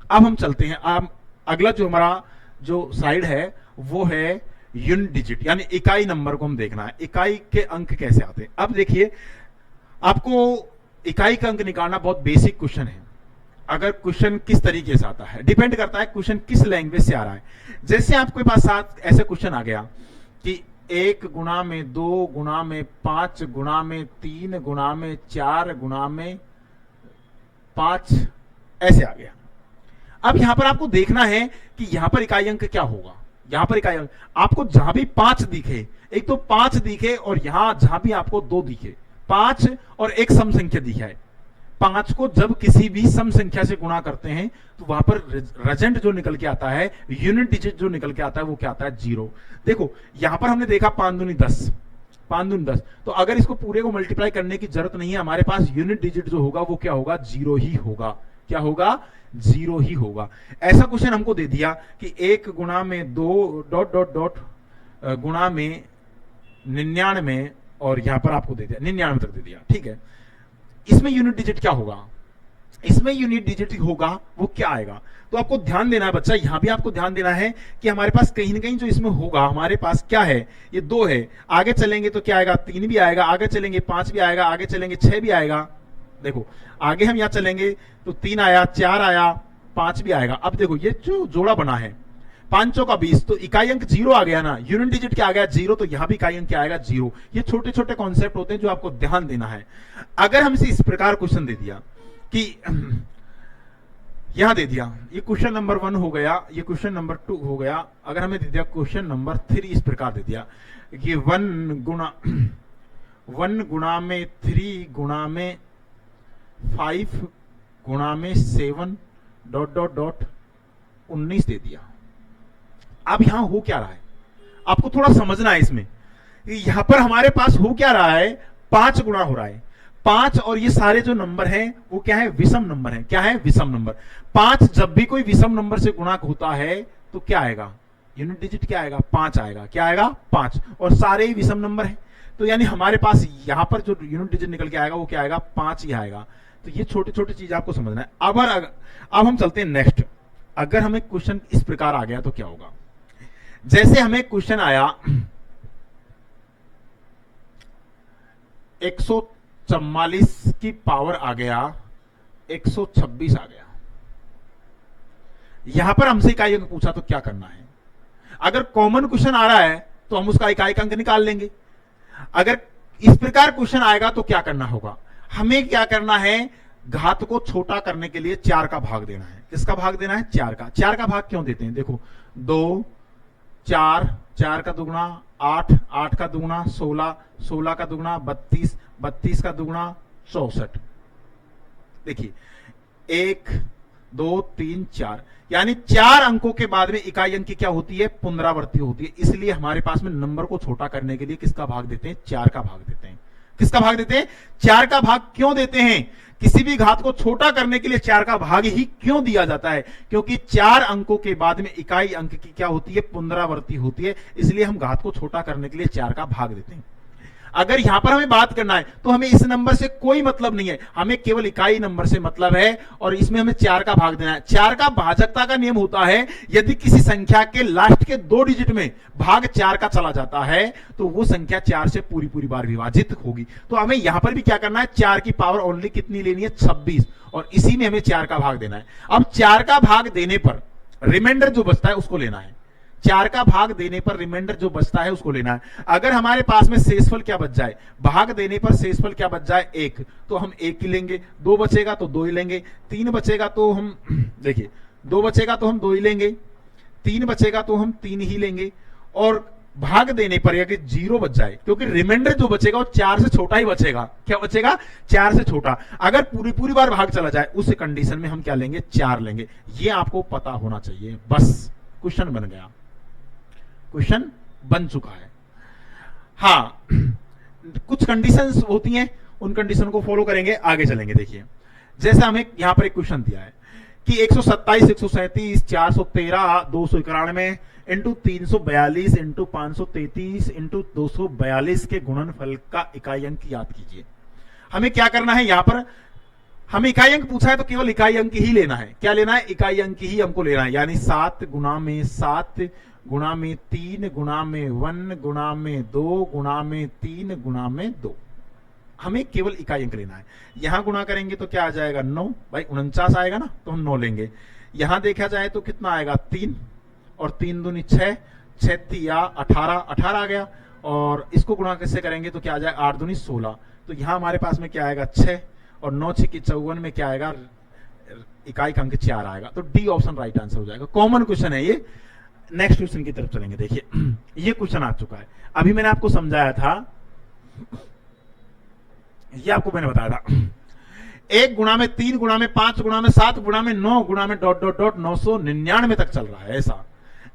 अब हम चलते हैं, अब अगला जो हमारा जो साइड है वो है यूनिट डिजिट, यानी इकाई नंबर को हम देखना है, इकाई के अंक कैसे आते हैं। अब देखिए, आपको इकाई का अंक निकालना बहुत बेसिक क्वेश्चन है। अगर क्वेश्चन किस तरीके से आता है, डिपेंड करता है क्वेश्चन किस लैंग्वेज से आ रहा है। जैसे आपके पास साथ ऐसे क्वेश्चन आ गया कि 1 गुणा में 2 गुणा में 5 गुणा में 3 गुणा में 4 गुणा में 5, ऐसे आ गया। अब यहां पर आपको देखना है कि यहां पर इकाई अंक क्या होगा। यहां पर इकाई अंक आपको जहां भी 5 दिखे, एक तो 5 दिखे और यहां जहां भी आपको 2 दिखे, 5 और एक सम संख्या दिखा है। 5 को जब किसी भी सम संख्या से गुणा करते हैं तो वहां पर रिजल्ट जो निकल के आता है, यूनिट डिजिट जो निकल के आता है, वो क्या आता है, 0। देखो यहां पर हमने देखा 5 दूनी 10, 5 दूनी 10। तो अगर इसको पूरे को मल्टीप्लाई करने की जरूरत नहीं है, हमारे पास यूनिट डिजिट जो होगा वो क्या होगा, 0 ही होगा। क्या होगा, 0 ही होगा। ऐसा क्वेश्चन हमको दे दिया कि 1 गुणा में 2 डॉट डॉट डॉट गुणा में 99, और यहां पर आपको दे दिया 99 तक दे दिया, ठीक है। इसमें यूनिट डिजिट क्या होगा, इसमें यूनिट डिजिट होगा वो क्या आएगा। तो आपको ध्यान देना है बच्चा, यहां भी आपको ध्यान देना है कि हमारे पास कहीं ना कहीं जो इसमें होगा, हमारे पास क्या है, ये 2 है। आगे चलेंगे तो क्या आएगा, 3 भी आएगा, आगे चलेंगे 5 भी आएगा, आगे चलेंगे 6 भी आएगा। देखो आगे हम यहां चलेंगे तो 3 आया, 4 आया, 5 भी आएगा। अब देखो ये जो जोड़ा बना है 5 का 20, तो इकाई अंक 0 आ गया ना, यूनिट डिजिट क्या आ गया, 0। तो यहां भी इकाई अंक क्या आएगा, 0। ये छोटे छोटे कॉन्सेप्ट होते हैं जो आपको ध्यान देना है। अगर हमसे इस प्रकार क्वेश्चन दे दिया कि यहां दे दिया, ये क्वेश्चन नंबर 1 हो गया, ये क्वेश्चन नंबर 2 हो गया। अगर हमें दे दिया क्वेश्चन नंबर 3 इस प्रकार दे दिया कि 1 गुणा में 3 गुणा में 5 गुणा में 7 डॉट डॉट डॉट 19 दे दिया। अब यहां हो क्या रहा है, आपको थोड़ा समझना है इसमें। यहां पर हमारे पास हो क्या रहा है, 5 गुणा हो रहा है। 5 और ये सारे जो नंबर हैं वो क्या है, विषम नंबर है। क्या है, विषम नंबर। 5 जब भी कोई विषम नंबर से गुणा होता है तो क्या आएगा, यूनिट डिजिट क्या आएगा, 5 आएगा। क्या आएगा, 5। और सारे ही विषम नंबर है, तो यानी हमारे पास यहां पर जो यूनिट डिजिट निकल के आएगा वो क्या आएगा, 5 ही आएगा। तो ये छोटे छोटे चीज आपको समझना है। अब हम चलते हैं नेक्स्ट। अगर हमें क्वेश्चन इस प्रकार आ गया तो क्या होगा, जैसे हमें क्वेश्चन आया 144 की पावर आ गया 126 आ गया। यहां पर हमसे इकाई अंक पूछा तो क्या करना है। अगर कॉमन क्वेश्चन आ रहा है तो हम उसका इकाई अंक निकाल लेंगे। अगर इस प्रकार क्वेश्चन आएगा तो क्या करना होगा, हमें क्या करना है, घात को छोटा करने के लिए 4 का भाग देना है। किसका भाग देना है, 4 का। 4 का भाग क्यों देते हैं, देखो 2 4, 4 का दुगुना 8, 8 का दुगुना 16, 16 का दुगुना 32, 32 का दुगुना 64। देखिए 1 2 3 4, यानी 4 अंकों के बाद में इकाई अंक की क्या होती है, पुनरावृत्ति होती है। इसलिए हमारे पास में नंबर को छोटा करने के लिए किसका भाग देते हैं, 4 का भाग देते हैं। किसका भाग देते हैं, 4 का भाग क्यों देते हैं, किसी भी घात को छोटा करने के लिए 4 का भाग ही क्यों दिया जाता है, क्योंकि 4 अंकों के बाद में इकाई अंक की क्या होती है, पुनरावृत्ति होती है। इसलिए हम घात को छोटा करने के लिए 4 का भाग देते हैं। अगर यहां पर हमें बात करना है तो हमें इस नंबर से कोई मतलब नहीं है, हमें केवल इकाई नंबर से मतलब है, और इसमें हमें 4 का भाग देना है। 4 का भाजकता का नियम होता है, यदि किसी संख्या के लास्ट के 2 डिजिट में भाग 4 का चला जाता है तो वो संख्या 4 से पूरी पूरी बार विभाजित होगी। तो हमें यहां पर भी क्या करना है, 4 की पावर ओनली कितनी लेनी है, 26, और इसी में हमें 4 का भाग देना है। अब 4 का भाग देने पर रिमाइंडर जो बचता है उसको लेना है। 4 का भाग देने पर रिमाइंडर जो बचता है उसको लेना है। अगर हमारे पास में शेषफल क्या बच जाए, भाग देने पर शेषफल क्या बच जाए, 1, तो हम 1 ही लेंगे। 2 बचेगा तो 2 ही लेंगे। 3 बचेगा तो हम देखिए 2 बचेगा तो हम 2 ही लेंगे। 3 बचेगा तो हम 3 ही लेंगे। और भाग देने पर यदि 0 बच जाए, क्योंकि रिमाइंडर जो बचेगा वो 4 से छोटा ही बचेगा। क्या बचेगा, 4 से छोटा। अगर पूरी पूरी बार भाग चला जाए उस कंडीशन में हम क्या लेंगे, 4 लेंगे। ये आपको पता होना चाहिए। बस क्वेश्चन बन गया, क्वेश्चन बन चुका है। हाँ, कुछ कंडीशंस होती हैं, उन कंडीशन को फॉलो करेंगे, आगे चलेंगे। देखिए जैसे हमें यहां पर एक क्वेश्चन दिया है कि 127, 137, 413, 291 इंटू 342 इंटू 533 इंटू 242 के गुणनफल का इकाई अंक याद कीजिए। हमें क्या करना है, यहां पर हमें इकाई अंक पूछा है तो केवल इकाई अंक ही लेना है। क्या लेना है, इकाई अंक ही हमको लेना है। यानी 7 गुणा में 7 गुणा में 3 गुणा में 1 गुणा में 2 गुणा में 3 गुणा में 2, हमें केवल इकाई अंक लेना है। यहां गुणा करेंगे तो क्या आ जाएगा, 9, भाई 49 आएगा ना, तो हम 9 लेंगे। यहां देखा जाए तो कितना आएगा, 3, और 3 दूनी 6, 6 तिया 18, 18 आ गया। और इसको गुणा कैसे करेंगे तो क्या आ जाएगा, 8 दूनी 16। तो यहां हमारे पास में क्या आएगा, 6, और 9 6 की 54 में क्या आएगा, इकाई का अंक 4 आएगा। तो डी ऑप्शन राइट आंसर हो जाएगा। कॉमन क्वेश्चन है ये। नेक्स्ट क्वेश्चन की तरफ चलेंगे। देखिए ये क्वेश्चन आ चुका है, अभी मैंने आपको समझाया था, ये आपको मैंने बताया था, 1 गुणा में 3 गुणा में 5 गुणा में 7 गुणा में 9 गुणा में डॉट डॉट डॉट 999 तक चल रहा है।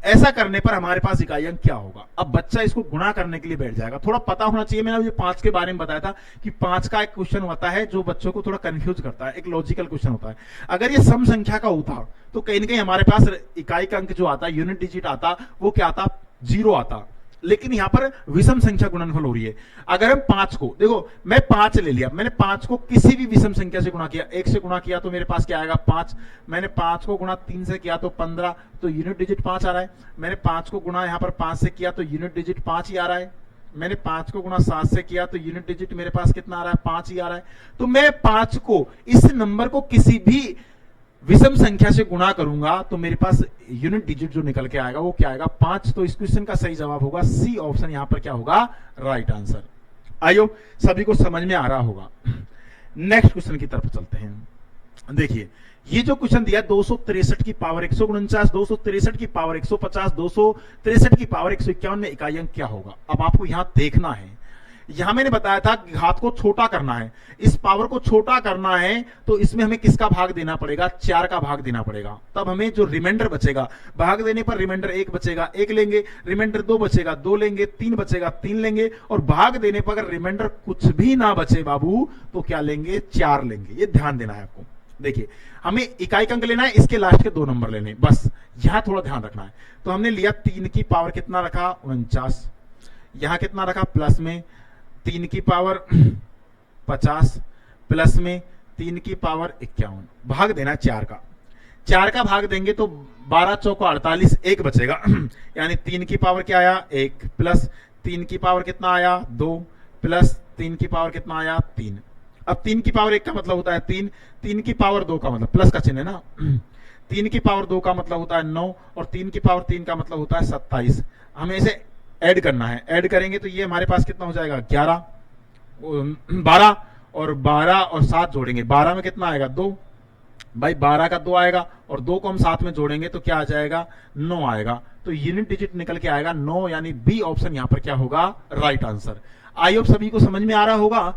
ऐसा करने पर हमारे पास इकाई अंक क्या होगा। अब बच्चा इसको गुणा करने के लिए बैठ जाएगा। थोड़ा पता होना चाहिए, मैंने ये 5 के बारे में बताया था कि 5 का एक क्वेश्चन होता है जो बच्चों को थोड़ा कंफ्यूज करता है, एक लॉजिकल क्वेश्चन होता है। अगर ये सम संख्या का होता तो कहीं ना कहीं हमारे पास इकाई का अंक जो आता, यूनिट डिजिट आता, वो क्या आता, 0 आता। लेकिन यहां पर विषम संख्या गुणनफल हो रही है। अगर हम 5 को देखो, मैं 5 ले लिया, मैंने 5 को किसी भी विषम संख्या से गुणा किया, 1 से गुणा किया तो मेरे पास क्या आएगा, 5। मैंने 5 को गुणा 3 से किया तो 15, तो यूनिट डिजिट 5 आ रहा है। मैंने 5 को गुणा यहां पर 5 से किया तो यूनिट डिजिट 5 ही आ रहा है। मैंने 5 को गुणा 7 से किया तो यूनिट डिजिट मेरे पास कितना आ रहा है, 5 ही आ रहा है। तो मैं 5 को, इस नंबर को किसी भी विषम संख्या से गुणा करूंगा तो मेरे पास यूनिट डिजिट जो निकल के आएगा वो क्या आएगा, 5। तो इस क्वेश्चन का सही जवाब होगा सी ऑप्शन, यहां पर क्या होगा, राइट आंसर। आइयो सभी को समझ में आ रहा होगा। नेक्स्ट क्वेश्चन की तरफ चलते हैं। देखिए ये जो क्वेश्चन दिया, 263 की पावर 149, 263 की पावर 150, 263 की पावर 151 में इकाई अंक क्या होगा। अब आपको यहां देखना है, यहां मैंने बताया था कि घात को छोटा करना है, इस पावर को छोटा करना है तो इसमें हमें किसका भाग देना पड़ेगा, 4 का भाग देना पड़ेगा। तब हमें जो रिमाइंडर बचेगा, भाग देने पर रिमाइंडर 1 बचेगा, 1 लेंगे, रिमाइंडर 2 बचेगा, 2 लेंगे, 3 बचेगा, 3 लेंगे, और भाग देने पर अगर रिमाइंडर कुछ भी ना बचे बाबू तो क्या लेंगे, 4 लेंगे। ये ध्यान देना है आपको। देखिए हमें इकाई का अंक लेना है, इसके लास्ट के 2 नंबर लेने, बस यहां थोड़ा ध्यान रखना है। तो हमने लिया 3 की पावर कितना रखा, 49, यहां कितना रखा, प्लस में 3 की पावर 50, प्लस में 3 की पावर 51, भाग देना 4 का। 4 का भाग देंगे तो 12 चौको 48, 1 बचेगा। यानी 3 की पावर क्या आया, 1, प्लस 3 की पावर कितना आया, 2, प्लस 3 की पावर कितना आया, 3। अब 3 की पावर 1 का मतलब होता है 3, 3 की पावर 2 का मतलब प्लस का चिन्ह है ना, 3 की पावर 2 का मतलब होता है 9, और 3 की पावर 3 का मतलब होता है 27। हमें इसे ऐड करना है, ऐड करेंगे तो ये हमारे पास कितना हो जाएगा, 11, 12, और 12 और 7 जोड़ेंगे, 12 में कितना आएगा, 2, भाई 12 का 2 आएगा, और 2 को हम साथ में जोड़ेंगे तो क्या आ जाएगा, 9 आएगा। तो यूनिट डिजिट निकल के आएगा 9, यानी बी ऑप्शन यहां पर क्या होगा, राइट आंसर। आई होप सभी को समझ में आ रहा होगा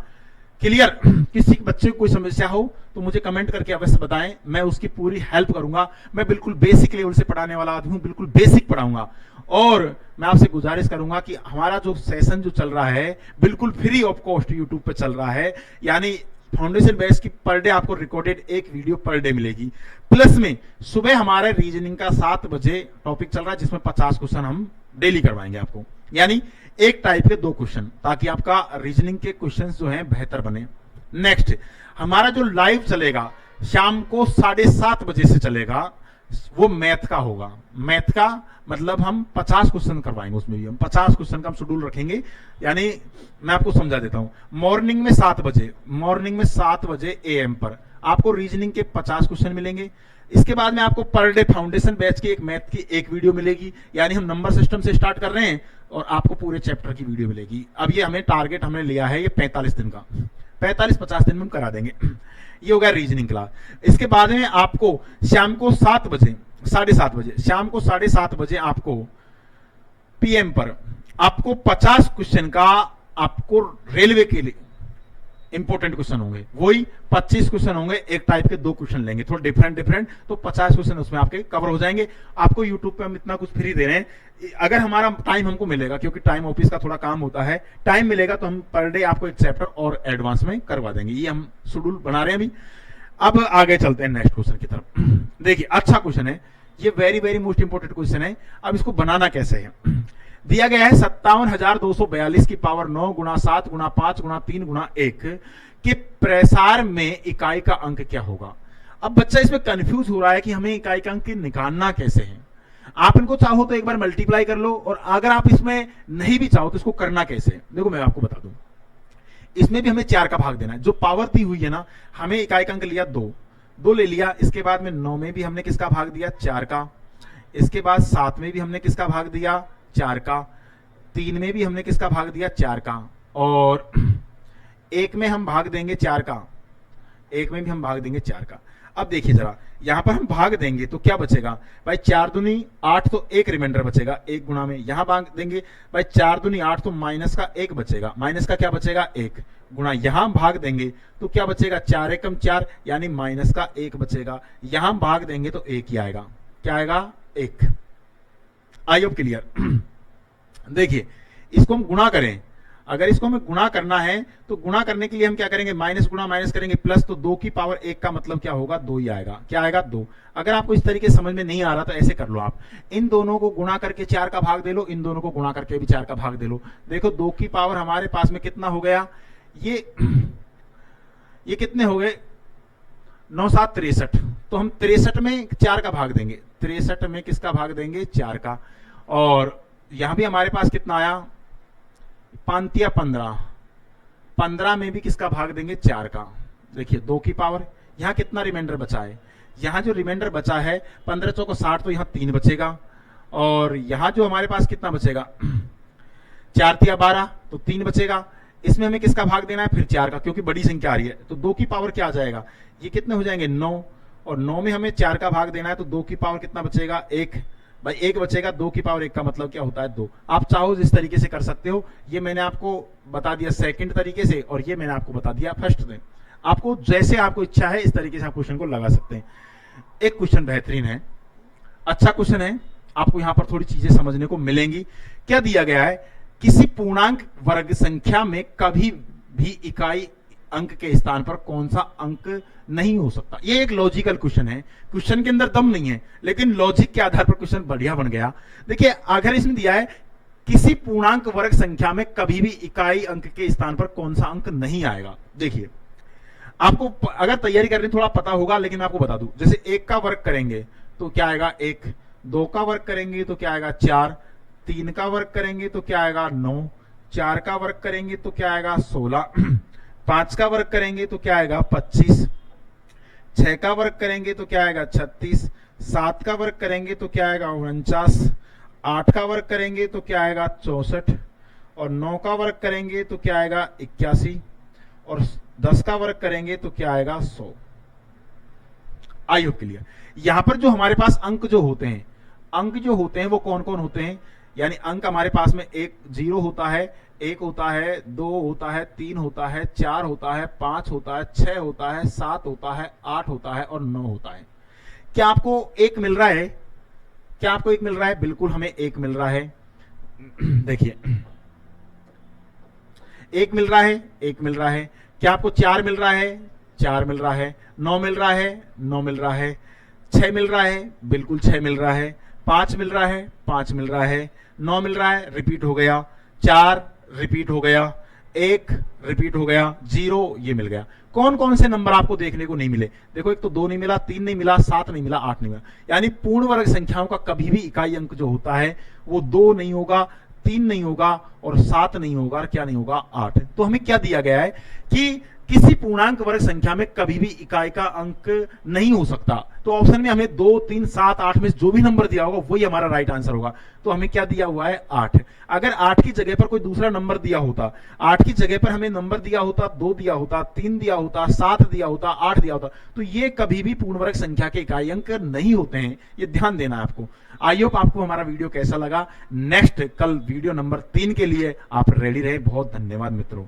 क्लियर? किसी बच्चे को कोई समस्या हो तो मुझे कमेंट करके अवश्य बताएं, मैं उसकी पूरी हेल्प करूंगा। मैं बिल्कुल बेसिक लेवल से पढ़ाने वाला आदमी हूं, बिल्कुल बेसिक पढ़ाऊंगा। और मैं आपसे गुजारिश करूंगा कि हमारा जो सेशन जो चल रहा है बिल्कुल फ्री ऑफ कॉस्ट यूट्यूब पे चल रहा है, यानी फाउंडेशन बेस की पर डे आपको रिकॉर्डेड एक वीडियो पर डे मिलेगी। प्लस में सुबह हमारे रीजनिंग का 7 बजे टॉपिक चल रहा है, जिसमें 50 क्वेश्चन हम डेली करवाएंगे आपको, यानी एक टाइप के 2 क्वेश्चन, ताकि आपका रीजनिंग के क्वेश्चन जो हैं बेहतर बने। नेक्स्ट हमारा जो लाइव चलेगा शाम को 7:30 बजे से चलेगा, वो मैथ का होगा। मैथ का मतलब हम 50 क्वेश्चन करवाएंगे, उसमें भी हम 50 क्वेश्चन का हम शेड्यूल रखेंगे। यानी मैं आपको समझा देता हूं, मॉर्निंग में 7 बजे AM पर आपको रीजनिंग के 50 क्वेश्चन मिलेंगे। इसके बाद में आपको पर डे फाउंडेशन बैच की एक मैथ की एक वीडियो मिलेगी, यानी हम नंबर सिस्टम से स्टार्ट कर रहे हैं और आपको पूरे चैप्टर की वीडियो मिलेगी। अब ये हमें टारगेट हमने लिया है ये 45 दिन का, 45-50 दिन में हम करा देंगे। ये हो गया रीजनिंग क्लास। इसके बाद में आपको शाम को 7 बजे, 7:30 बजे, शाम को 7:30 बजे आपको PM पर आपको 50 क्वेश्चन का आपको रेलवे के लिए इंपॉर्टेंट क्वेश्चन होंगे, वही 25 क्वेश्चन होंगे, एक टाइप के 2 क्वेश्चन लेंगे, थोड़ा डिफरेंट, तो 50 क्वेश्चन उसमें आपके कवर हो जाएंगे। आपको यूट्यूब पे हम इतना कुछ फ्री दे रहे हैं, अगर हमारा टाइम हमको मिलेगा, क्योंकि टाइम ऑफिस का थोड़ा काम होता है, टाइम मिलेगा तो हम पर डे आपको एक चैप्टर और एडवांस में करवा देंगे। ये हम शेड्यूल बना रहे हैं अभी। अब आगे चलते हैं नेक्स्ट क्वेश्चन की तरफ। देखिए अच्छा क्वेश्चन है ये, वेरी मोस्ट इंपोर्टेंट क्वेश्चन है। अब इसको बनाना कैसे है, दिया गया है 57,242 की पावर 9 गुणा 7 गुणा 5 गुणा 3 गुणा 1 के प्रसार में इकाई का अंक क्या होगा। अब बच्चा इसमें कंफ्यूज हो रहा है कि हमें इकाई का अंक निकालना कैसे है। आप इनको चाहो तो एक बार मल्टीप्लाई कर लो, और अगर आप इसमें नहीं भी चाहो तो इसको करना कैसे है, देखो मैं आपको बता दूं। इसमें भी हमें 4 का भाग देना है, जो पावर दी हुई है ना, हमें इकाई का अंक लिया 2 ले लिया। इसके बाद में 9 में भी हमने किसका भाग दिया, 4 का। इसके बाद 7 में भी हमने किसका भाग दिया, 4 का। 3 में भी हमने किसका भाग दिया, 4 का। और 1 में हम भाग देंगे 4 का, 1 में भी हम भाग देंगे 4 का। अब देखिए जरा, यहां पर हम भाग देंगे तो क्या बचेगा भाई, 4 दूनी 8, तो 1 रिमाइंडर बचेगा, 1 गुणा में यहां भाग देंगे भाई, 4 दूनी 8, तो माइनस का 1 बचेगा, माइनस का क्या बचेगा 1 गुणा, यहां भाग देंगे तो क्या बचेगा, 4 एकम 4, यानी माइनस का 1 बचेगा। यहां भाग देंगे तो 1 ही आएगा, क्या आएगा 1। I hope clear. देखिए इसको हम गुणा करें, अगर इसको हमें गुणा करना है तो गुणा करने के लिए हम क्या करेंगे, माइनस गुणा माइनस करेंगे प्लस, तो 2 की पावर 1 का मतलब क्या होगा, 2 ही आएगा। क्या आएगा 2। अगर आपको इस तरीके से समझ में नहीं आ रहा तो ऐसे कर लो, आप इन दोनों को गुणा करके 4 का भाग दे लो, इन दोनों को गुणा करके भी 4 का भाग दे लो। देखो 2 की पावर हमारे पास में कितना हो गया, ये कितने हो गए, 9 7 63, तो हम 63 में 4 का भाग देंगे, 63 में किसका भाग देंगे, 4 का। और यहां भी हमारे पास कितना आया, 5 या 15, 15 में भी किसका भाग देंगे, 4 का। देखिए 2 की पावर, यहां कितना रिमाइंडर बचा है, यहां जो रिमाइंडर बचा है 15 चौको 60, तो यहां 3 बचेगा। और यहां जो हमारे पास कितना बचेगा, 4 तिया 12, तो 3 बचेगा। इसमें हमें किसका भाग देना है, फिर 4 का, क्योंकि बड़ी संख्या आ रही है। तो 2 की पावर क्या आ जाएगा, ये कितने हो जाएंगे 9, और 9 में हमें 4 का भाग देना है, तो 2 की पावर कितना बचेगा, 1 भाई, 1 बचेगा। 2 की पावर 1 का मतलब क्या होता है, 2। आप चाहो जिस तरीके से कर सकते हो, ये मैंने आपको बता दिया सेकंड तरीके से, और ये मैंने आपको बता दिया फर्स्ट में। आपको जैसे आपको इच्छा है इस तरीके से आप क्वेश्चन को लगा सकते हैं। एक क्वेश्चन बेहतरीन है, अच्छा क्वेश्चन है, आपको यहां पर थोड़ी चीजें समझने को मिलेंगी। क्या दिया गया है, किसी पूर्णांक वर्ग संख्या में कभी भी इकाई अंक के स्थान पर कौन सा अंक नहीं हो सकता। ये एक लॉजिकल क्वेश्चन है, क्वेश्चन के अंदर दम नहीं है, लेकिन लॉजिक के आधार पर क्वेश्चन बढ़िया बन गया। देखिए अगर इसमें दिया है किसी पूर्णांक वर्ग संख्या में कभी भी इकाई अंक के स्थान पर कौन सा अंक नहीं आएगा। देखिए आपको अगर तैयारी करनी थोड़ा पता होगा, लेकिन मैं आपको बता दूं, जैसे 1 का वर्ग करेंगे तो क्या आएगा 1, 2 का वर्ग करेंगे तो क्या आएगा 4, 3 का वर्ग करेंगे तो क्या आएगा 9, 4 का वर्ग करेंगे तो क्या आएगा 16, 5 का वर्ग करेंगे तो क्या आएगा 25, 6 का वर्ग करेंगे तो क्या आएगा 36, 7 का वर्ग करेंगे तो क्या आएगा 49, 8 का वर्ग करेंगे तो क्या आएगा 64, और 9 का वर्ग करेंगे तो क्या आएगा 81, और 10 का वर्ग करेंगे तो क्या आएगा 100। I hope clear. यहां पर जो हमारे पास अंक जो होते हैं, अंक जो होते हैं वो कौन कौन होते हैं, यानी अंक हमारे पास में एक 0 होता है, 1 होता है, 2 होता है, 3 होता है, 4 होता है, 5 होता है, 6 होता है, 7 होता है, 8 होता है और 9 होता है। क्या आपको एक मिल रहा है? क्या आपको एक मिल रहा है? बिल्कुल हमें एक मिल रहा है। देखिए, एक मिल रहा है, एक मिल रहा है। क्या आपको 4 मिल रहा है? 4 मिल रहा है। 9 मिल रहा है? 9 मिल रहा है। 6 मिल रहा है? बिल्कुल 6 मिल रहा है। 5 मिल रहा है? 5 मिल रहा है। 9 मिल रहा है, रिपीट हो गया। 4 रिपीट हो गया। 1 रिपीट हो गया। 0 ये मिल गया। कौन कौन से नंबर आपको देखने को नहीं मिले? देखो, एक तो 2 नहीं मिला, 3 नहीं मिला, 7 नहीं मिला, 8 नहीं मिला। यानी पूर्ण वर्ग संख्याओं का कभी भी इकाई अंक जो होता है वो 2 नहीं होगा, 3 नहीं होगा और 7 नहीं होगा और क्या नहीं होगा? 8। तो हमें क्या दिया गया है कि किसी पूर्णांक वर्ग संख्या में कभी भी इकाई का अंक नहीं हो सकता। तो ऑप्शन में हमें 2, 3, 7, 8 में जो भी नंबर दिया होगा वही हमारा राइट आंसर होगा। तो हमें क्या दिया हुआ है? 8। अगर 8 की जगह पर कोई दूसरा नंबर दिया होता, 8 की जगह पर हमें नंबर दिया होता, 2 दिया होता, 3 दिया होता, 7 दिया होता, 8 दिया होता, तो ये कभी भी पूर्ण वर्ग संख्या के इकाई अंक नहीं होते हैं। ये ध्यान देना है आपको। आई होप आपको हमारा वीडियो कैसा लगा। नेक्स्ट कल वीडियो नंबर 3 के लिए आप रेडी रहे। बहुत धन्यवाद मित्रों।